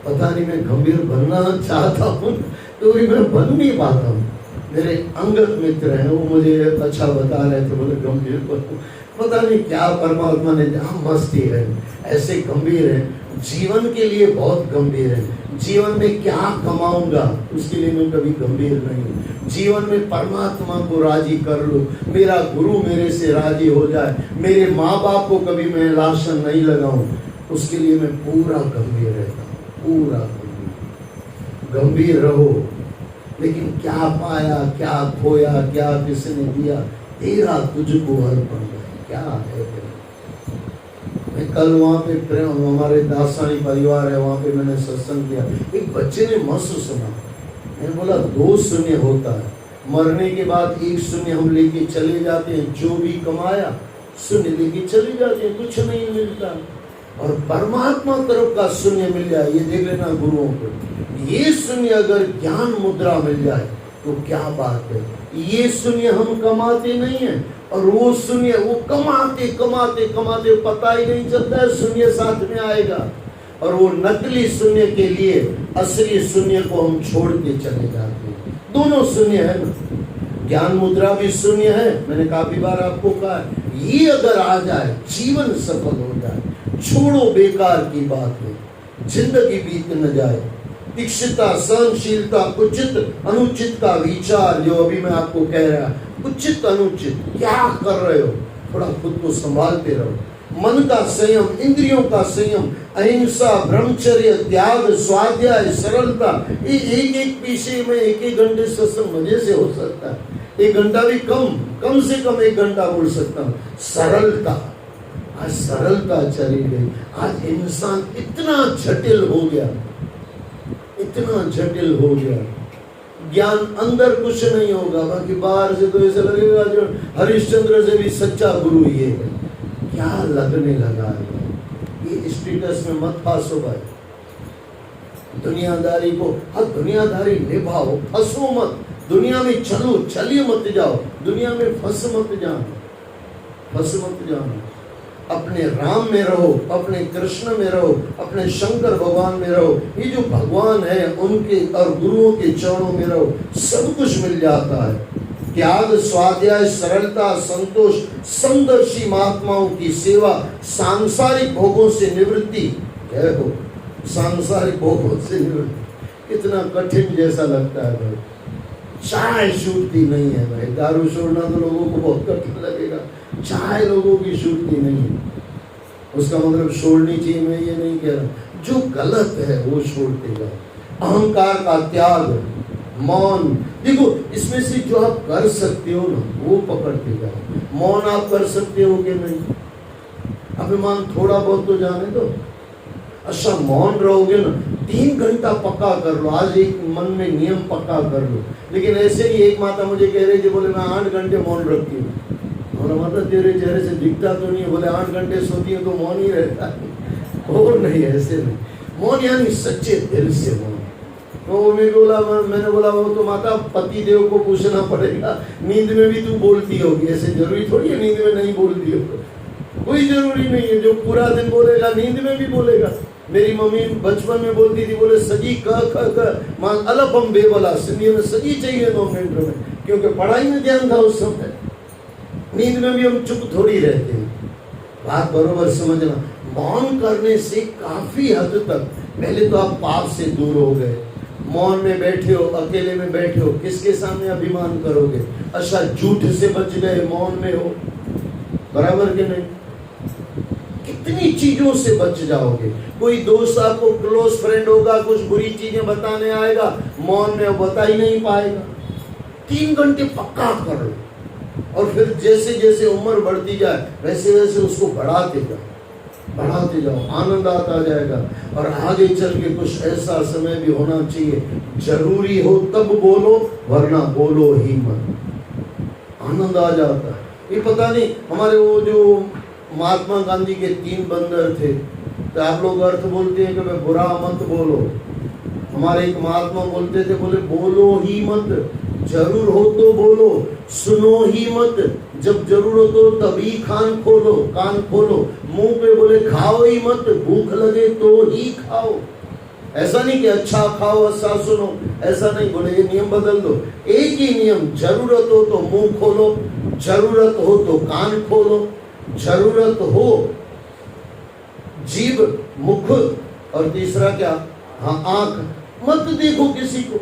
पता नहीं मैं गंभीर बनना चाहता हूँ तो मैं बन नहीं पाता हूँ। मेरे अंगत मित्र हैं, वो मुझे अच्छा बता रहे थे, बोले गंभीर बनो। पता नहीं क्या परमात्मा ने जहाँ मस्ती है, ऐसे गंभीर है, जीवन के लिए बहुत गंभीर है। जीवन में क्या कमाऊंगा उसके लिए मैं कभी गंभीर नहीं हूँ। जीवन में परमात्मा को राजी कर लो, मेरा गुरु मेरे से राजी हो जाए, मेरे माँ बाप को कभी मैं लाशन नहीं लगाऊं, उसके लिए मैं पूरा गंभीर रहता हूँ, पूरा गंभीर रहो। लेकिन क्या पाया, क्या खोया, क्या किसने दिया, तेरा तुझको अर्पण है, क्या है तेरा। मैं कल वहाँ पे प्रेम, हमारे दासानी परिवार है, वहाँ पे मैंने सत्संग किया। एक बच्चे ने मस्त सुना, मैंने बोला 2 शून्य होता है, मरने के बाद 1 शून्य हम लेके चले जाते हैं, जो भी कमाया शून्य लेके चले जाते हैं, कुछ नहीं मिलता। और परमात्मा तरफ का शून्य मिल जाए, ये देख लेना गुरुओं को, ये शून्य अगर ज्ञान मुद्रा मिल जाए तो क्या बात है। ये शून्य हम कमाते नहीं है, और वो शून्य वो कमाते कमाते कमाते पता ही नहीं चलता है शून्य साथ में आएगा। और वो नकली शून्य के लिए असली शून्य को हम छोड़ के चले जाते हैं। दोनों शून्य है ना, ज्ञान मुद्रा भी शून्य है, मैंने काफी बार आपको कहा, ये अगर आ जाए जीवन सफल हो जाए। छोड़ो बेकार की बात है, जिंदगी बीत न जाए। तीक्ष्णता, सहनशीलता, उचित अनुचित का विचार, जो अभी मैं आपको कह रहा, उचित अनुचित क्या कर रहे हो, थोड़ा खुद को संभालते रहो। मन का संयम, इंद्रियों का संयम, अहिंसा, ब्रह्मचर्य, त्याग, स्वाध्याय, सरलता, ये एक विषय में 1 घंटे सत्संग मजे से हो सकता है। 1 घंटा भी कम से कम 1 घंटा बोल सकता हूँ। सरलता, आज सरलता चली गई। आज इंसान इतना जटिल हो गया, इतना जटिल हो गया। ज्ञान अंदर कुछ नहीं होगा, बाकी बाहर से तो ऐसा लगेगा जो हरिश्चंद्र से भी सच्चा गुरु ये है। क्या लगने लगा है, ये स्टेटस में मत फांसो भाई। दुनियादारी को, हाँ दुनियादारी निभाओ, फंसो मत। दुनिया में चलो, चलिए मत जाओ, दुनिया में फंस मत जाओ। अपने राम में रहो, अपने कृष्ण में रहो, अपने शंकर भगवान में रहो। ये जो भगवान है उनके और गुरुओं के चरणों में रहो, सब कुछ मिल जाता है। त्याग, स्वाध्याय, सरलता, संतोष, समदर्शी महात्माओं की सेवा, सांसारिक भोगों से निवृत्ति। क्या हो, सांसारिक भोगों से निवृत्ति कितना कठिन जैसा लगता है भाई। चाय छूटती नहीं है भाई, दारू छोड़ना तो लोगों को बहुत कठिन लगेगा, चाय लोगों की छूटती नहीं है। उसका मतलब छोड़नी चाहिए, मैं ये नहीं कह रहा, जो गलत है वो छोड़ते जाओ। अहंकार का त्याग, मौन, देखो इसमें से जो आप कर सकते हो ना वो पकड़ते जाओ। मौन आप कर सकते हो कि नहीं, अभिमान थोड़ा बहुत तो जाने दो। अच्छा मौन रहोगे ना, 3 घंटा पक्का कर लो, आज एक मन में नियम पक्का कर लो। लेकिन ऐसे ही एक माता मुझे कह रही थी, बोले मैं 8 घंटे मौन रखती हूँ। बोला माता तेरे चेहरे से दिखता तो नहीं है। बोले 8 घंटे सोती है तो मौन ही रहता है। और नहीं, ऐसे नहीं, मौन यानी सच्चे दिल से मौन। तो मैंने बोला वो तो माता पति देव को पूछना पड़ेगा, नींद में भी तू बोलती होगी, ऐसे जरूरी थोड़ी है नींद में नहीं बोलती हो, कोई जरूरी नहीं है। जो पूरा दिन बोलेगा नींद में भी बोलेगा। मेरी मम्मी बचपन में बोलती थी, बोले सजी क मां अलपम बेबला, सिंधी में सजी चाहिए 2 मिनट में, क्योंकि पढ़ाई में ध्यान था उस समय। नींद में भी हम चुप थोड़ी रहते हैं, बात बरोबर समझना। मौन करने से काफी हद तक पहले तो आप पाप से दूर हो गए। मौन में बैठे हो, अकेले में बैठे हो, किसके सामने अभिमान करोगे? अच्छा झूठ से बच गए, मौन में हो, बराबर के नहीं? कितनी चीजों से बच जाओगे। कोई दोस्त आपको क्लोज फ्रेंड होगा, कुछ बुरी चीजें बताने आएगा, मौन में बता ही नहीं पाएगा। 3 घंटे पक्का कर लो, और फिर जैसे जैसे उम्र बढ़ती जाए वैसे वैसे उसको बढ़ाते जाओ, आनंद आता जाएगा। और आगे चल के कुछ ऐसा समय भी होना चाहिए, जरूरी हो तब बोलो, वरना बोलो ही मत, आनंद आ जाता है। ये पता नहीं, हमारे वो जो महात्मा गांधी के 3 बंदर थे, तो आप लोग अर्थ बोलते हैं कि भाई बुरा मत बोलो। हमारे एक महात्मा बोलते थे, बोले बोलो ही मत, जरूर हो तो बोलो, सुनो ही मत, जब जरूरत हो तभी कान खोलो। मुंह पे बोले खाओ ही मत, भूख लगे तो ही खाओ। ऐसा नहीं कि अच्छा खाओ अच्छा सुनो, ऐसा नहीं बोले, ये नियम बदल दो। एक ही नियम, जरूरत हो तो मुंह खोलो, जरूरत हो तो कान खोलो, जरूरत हो जीभ मुख, और तीसरा क्या? हाँ आंख। मत देखो किसी को,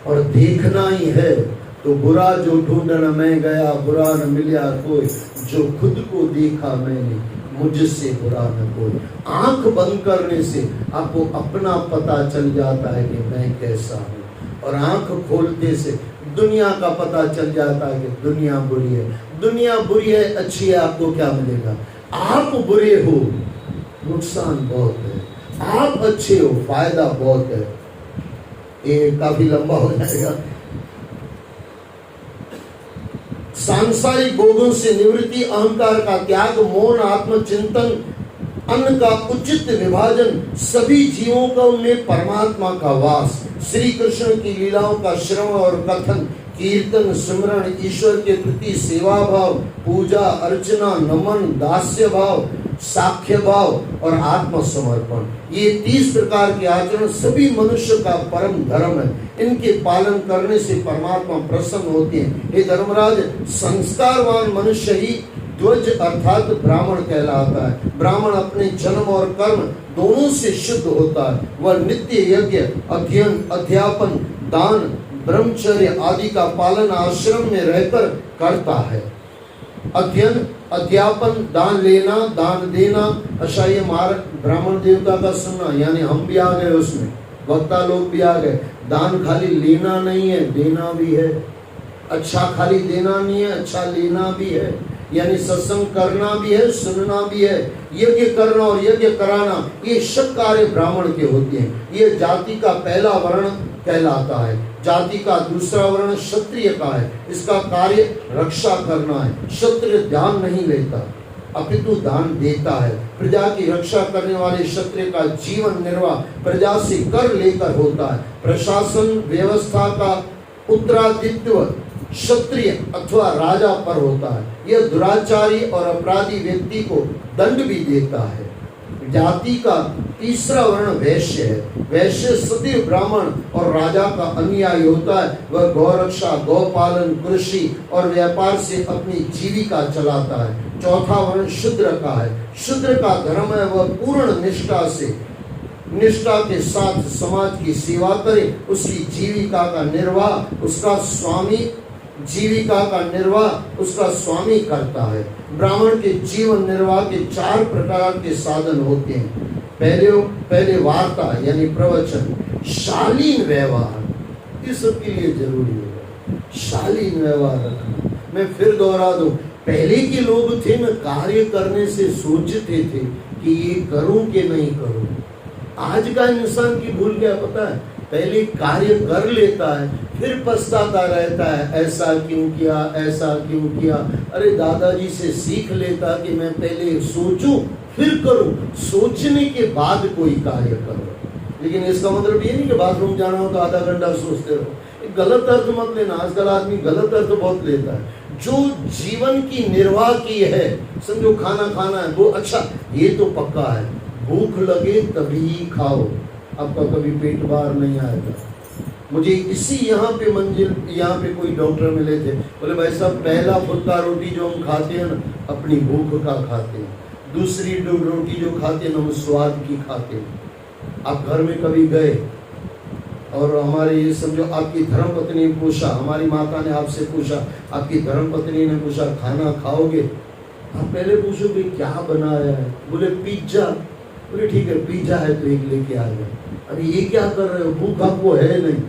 और देखना ही है तो बुरा जो ढूंढना मैं गया, बुरा न मिला कोई, जो खुद को देखा मैंने मुझसे बुरा न कोई। आंख बंद करने से आपको अपना पता चल जाता है कि मैं कैसा हूँ, और आंख खोलते से दुनिया का पता चल जाता है कि दुनिया बुरी है। दुनिया बुरी है, अच्छी है, आपको क्या मिलेगा? आप बुरे हो, नुकसान बहुत है, आप अच्छे हो, फायदा बहुत है। ये काफी लंबा हो जाएगा। सांसारिक भोगों से निवृत्ति, अहंकार का त्याग, मौन, आत्मचिंतन, अन्न का उचित विभाजन, सभी जीवों का उनमें परमात्मा का वास, श्री कृष्ण की लीलाओं का श्रवण और कथन, कीर्तन, सिमरण, ईश्वर के प्रति सेवा भाव, पूजा अर्चना, नमन, दास्य भाव, साख्य भाव और आत्मसमर्पण, ये 30 प्रकार के आचरण सभी मनुष्य का परम धर्म है। इनके पालन करने से परमात्मा प्रसन्न होते हैं। हे धर्मराज, संस्कारवान मनुष्य ही ध्वज अर्थात ब्राह्मण कहलाता है। ब्राह्मण अपने जन्म और कर्म दोनों से शुद्ध होता है। वह नित्य यज्ञ, अध्ययन, अध्यापन, दान, ब्रह्मचर्य आदि का पालन आश्रम में रहकर करता है। अध्ययन, अध्यापन, दान लेना, दान देना, अच्छा ये ब्राह्मण देवता का सुनना, यानी हम भी आ गए उसमें, वक्ता लोग भी आ गए। दान खाली लेना नहीं है, देना भी है। अच्छा खाली देना नहीं है, अच्छा लेना भी है, यानी सत्संग करना भी है, सुनना भी है। यज्ञ करना और यज्ञ कराना ये सब कार्य ब्राह्मण के होते हैं। ये जाति का पहला वर्ण कहलाता है। जाति का दूसरा वर्ण क्षत्रिय का है। इसका कार्य रक्षा करना है। क्षत्रिय दान नहीं लेता, अपितु दान देता है। प्रजा की रक्षा करने वाले क्षत्रिय का जीवन निर्वाह प्रजा से कर लेकर होता है। प्रशासन व्यवस्था का उत्तराधित्व क्षत्रिय अथवा राजा पर होता है। यह दुराचारी और अपराधी व्यक्ति को दंड भी देता है। जाति का तीसरा वर्ण वैश्य है। वैश्य सदैव ब्राह्मण और राजा का अनुयायी होता है। वह गौरक्षा, गौपालन, कृषि और व्यापार से अपनी जीविका चलाता है। चौथा वर्ण शूद्र का है। शूद्र का धर्म है वह पूर्ण निष्ठा के साथ समाज की सेवा करे। उसकी जीविका का निर्वाह उसका स्वामी करता है। ब्राह्मण के जीवन निर्वाह के 4 प्रकार के साधन होते हैं। पहले वार्ता यानी प्रवचन, शालीन व्यवहार, ये सबके लिए जरूरी होगा। शालीन व्यवहार रखना। मैं फिर दोहरा दूं, पहले के लोग थे ना, कार्य करने से सोचते थे कि ये करूं कि नहीं करूं। आज का इंसान की भूल क्या पता है, पहले कार्य कर लेता है फिर पछताता रहता है, ऐसा क्यों किया, ऐसा क्यों किया। अरे दादाजी से सीख लेता कि मैं पहले सोचूं फिर करूं, सोचने के बाद कोई कार्य करो। लेकिन इसका मतलब ये नहीं कि बाथरूम जाना हो तो आधा घंटा सोचते रहो। गलत अर्थ मत लेना, आजकल आदमी गलत अर्थ बहुत लेता है। जो जीवन की निर्वाह की है, समझो खाना खाना है वो अच्छा, ये तो पक्का है, भूख लगे तभी खाओ, आपका कभी पेट बाहर नहीं आएगा। मुझे इसी यहाँ पे कोई डॉक्टर मिले थे, बोले भाई साहब पहला फुल्का रोटी जो हम खाते हैं ना, अपनी भूख का खाते हैं, दूसरी रोटी जो खाते हैं ना, हम स्वाद की खाते हैं। आप घर में कभी गए और हमारे ये समझो आपकी धर्मपत्नी ने पूछा, हमारी माता ने आपसे पूछा, आपकी धर्मपत्नी ने पूछा खाना खाओगे, आप पहले पूछोगे क्या बनाया है, बोले पिज्जा, बोले ठीक है पिज्जा है तो एक लेके आ जाए। अरे ये क्या कर रहे हो, भूख आपको है नहीं,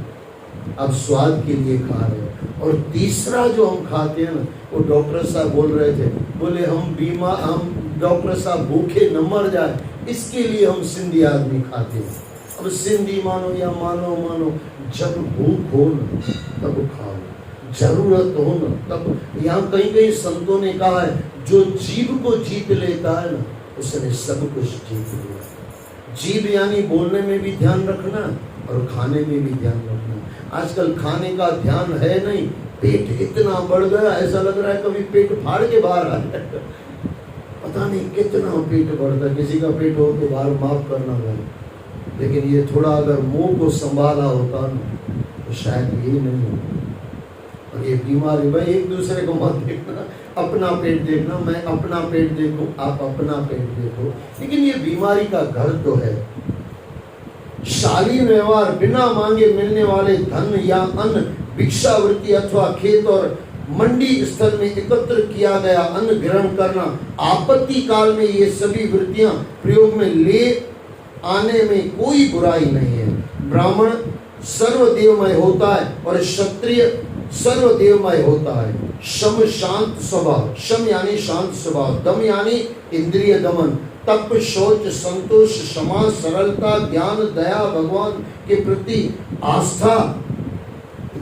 आप स्वाद के लिए खा रहे हो। और तीसरा जो हम खाते हैं ना, वो डॉक्टर साहब बोल रहे थे, बोले हम डॉक्टर साहब भूखे न मर जाए इसके लिए हम सिंधी आदमी खाते हैं। अब सिंधी मानो या मानो, जब भूख हो न तब खाओ, जरूरत हो न तब। यहाँ कहीं कहीं संतों ने कहा है, जो जीभ को जीत लेता है ना, उसने सब कुछ जीत लिया। जीभ यानी बोलने में भी ध्यान रखना और खाने में भी ध्यान रखना। आजकल खाने का ध्यान है नहीं, पेट इतना बढ़ गया, ऐसा लग रहा है कभी पेट फाड़ के बाहर आ जाए। पता नहीं कितना पेट बढ़ता है, किसी का पेट हो तो बाहर माफ करना भाई, लेकिन ये थोड़ा अगर मुंह को संभाला होता ना तो शायद ये नहीं होता। और ये बीमारी भाई, एक दूसरे को मत देखना, अपना पेट देखना, मैं अपना पेट देखूं, आप अपना पेट देखो। लेकिन ये बीमारी का घर तो है। शालीन व्यवहार, बिना मांगे मिलने वाले धन या अन्न, भिक्षावृत्ति अथवा खेत और मंडी स्थल में एकत्र किया गया अन्न ग्रहण करना, आपत्ति काल में ये सभी वृत्तियां प्रयोग में ले आने में कोई बुराई नहीं है। ब्राह्मण सर्वदेवमय होता है और क्षत्रिय सर्वदेवमय होता है। शम शांत स्वभाव, शम यानी शांत स्वभाव, दम यानी इंद्रिय दमन, तप शौच संतोष क्षमा सरलता ज्ञान दया भगवान के प्रति आस्था।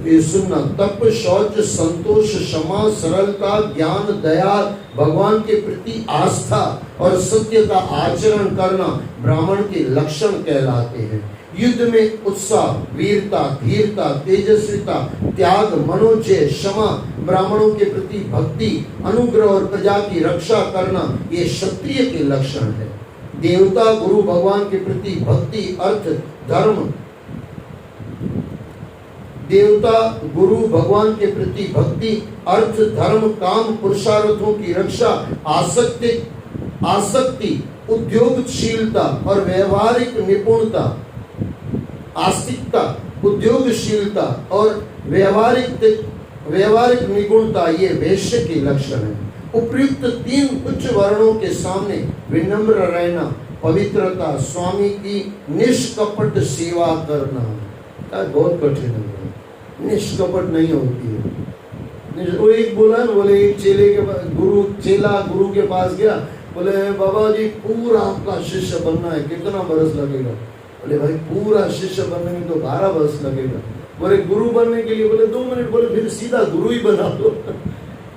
ये सुनना, तप शौच संतोष क्षमा सरलता ज्ञान दया भगवान के प्रति आस्था और सत्य का आचरण करना ब्राह्मण के लक्षण कहलाते हैं। युद्ध में उत्साह, वीरता, धीरता, तेजस्विता, त्याग, मनोजय, क्षमा, ब्राह्मणों के प्रति भक्ति, अनुग्रह और प्रजा की रक्षा करना, ये क्षत्रिय के लक्षण है। देवता गुरु भगवान के प्रति भक्ति, अर्थ धर्म, देवता गुरु भगवान के प्रति भक्ति, अर्थ धर्म काम पुरुषार्थों की रक्षा, आसक्ति, उद्योगशीलता और व्यवहारिक निपुणता, आस्तिकता, उद्योगशीलता और व्यवहारिक निपुणता, ये वैश्य के लक्षण है। उपयुक्त तीन उच्च वर्णों के सामने विनम्र रहना, पवित्रता, स्वामी की निष्कपट सेवा करना, बहुत कठिन है, निष्कपट नहीं होती है। वो एक बोला ना, बोले एक चेला गुरु के पास गया, बोले बाबा जी पूरा आपका शिष्य बनना है, कितना बरस लगेगा? बोले भाई पूरा शिष्य बनने में तो 12 वर्ष लगेगा। बोले गुरु बनने के लिए? बोले 2 मिनट। बोले फिर सीधा गुरु ही बना दो।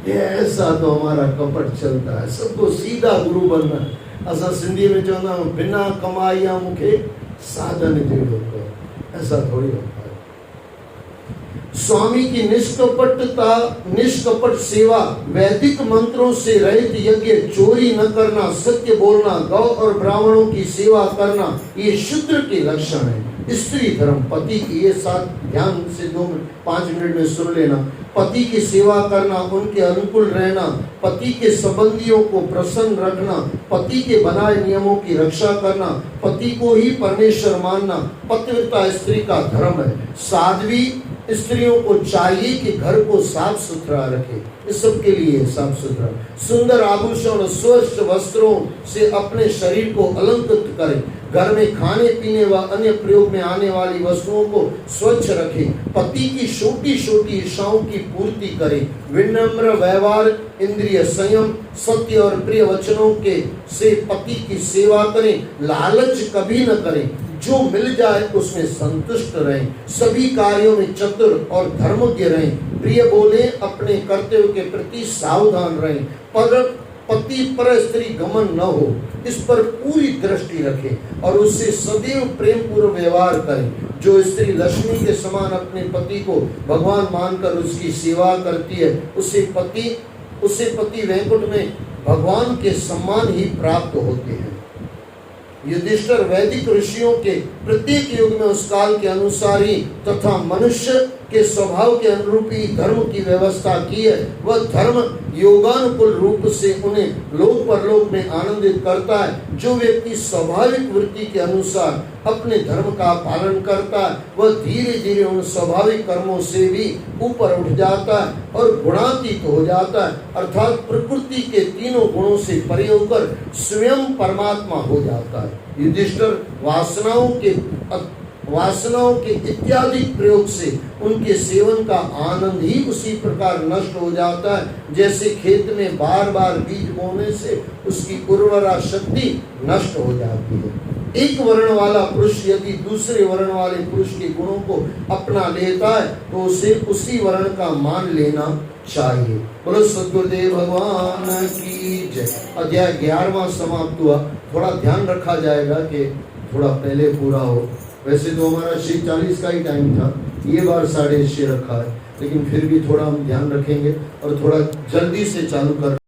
ये ऐसा तो हमारा कपट चलता है, सबको सीधा गुरु बनना है। असा सिंधी में चवंदा बिना कमाईया मुखे साधन जहिड़ो कयो, ऐसा थोड़ी होता है। स्वामी की निष्कपट सेवा, वैदिक मंत्रों से रहित यज्ञ, चोरी न करना, सत्य बोलना, गौ और ब्राह्मणों की सेवा करना, ये शूद्र के लक्षण है। स्त्री धर्म, पति की, ये साथ ध्यान से 5 मिनट में सुन लेना। पति की सेवा करना, उनके अनुकूल रहना, पति के संबंधियों को प्रसन्न रखना, पति के बनाए नियमों की रक्षा करना, पति को ही परमेश्वर मानना, पतिव्रता स्त्री का धर्म है। साध्वी स्त्रियों को चाहिए कि घर को साफ सुथरा रखे, इस सब के लिए साफ सुथरा, सुंदर आभूषण और स्वच्छ वस्त्रों से अपने शरीर को अलंकृत करे, घर में खाने पीने व अन्य प्रयोग में आने वाली वस्तुओं को स्वच्छ रखे, पति की छोटी छोटी इच्छाओं की पूर्ति करे, विनम्र व्यवहार, इंद्रिय संयम, सत्य और प्रिय वचनों के से पति की सेवा करें, लालच कभी न करें, जो मिल जाए उसमें संतुष्ट रहें, सभी कार्यों में चतुर और धर्मज्ञ रहें, प्रिय बोले, अपने कर्तव्य के प्रति सावधान रहें, पर पति पर स्त्री गमन न हो, इस पर पूरी दृष्टि रखें और उससे सदैव प्रेम पूर्व व्यवहार करें। जो स्त्री लक्ष्मी के समान अपने पति को भगवान मानकर उसकी सेवा करती है, उसे पति वैकुंठ में भगवान के सम्मान ही प्राप्त होते हैं। युधिष्ठिर, वैदिक ऋषियों के प्रत्येक युग में उस काल के अनुसार ही तथा मनुष्य के स्वभाव के अनुरूप ही धर्म की व्यवस्था की है। वह धर्म योगानुकूल रूप से उन्हें लोक परलोक में आनंदित करता है। जो व्यक्ति स्वाभाविक वृत्ति के अनुसार अपने धर्म का पालन करता है, वह धीरे धीरे उन स्वाभाविक कर्मों से भी ऊपर उठ जाता है और गुणातीत हो जाता है, अर्थात प्रकृति के तीनों गुणों से परे होकर स्वयं परमात्मा हो जाता है। युधिष्ठिर, वासनाओं के इत्यादि प्रयोग से उनके सेवन का आनंद ही उसी प्रकार नष्ट हो जाता है, जैसे खेत में बार बार बीज बोने से उसकी उर्वरा शक्ति नष्ट हो जाती है। एक वर्ण वाला पुरुष यदि दूसरे वर्ण वाले पुरुष के गुणों को अपना लेता है तो उसे उसी वर्ण का मान लेना चाहिए। बोलो सद्गुरुदेव भगवान की जय। अध्याय 11वां समाप्त हुआ। थोड़ा ध्यान रखा जाएगा कि थोड़ा पहले पूरा हो। वैसे तो हमारा 6:40 का ही टाइम था, ये बार 6:30 रखा है, लेकिन फिर भी थोड़ा हम ध्यान रखेंगे और थोड़ा जल्दी से चालू कर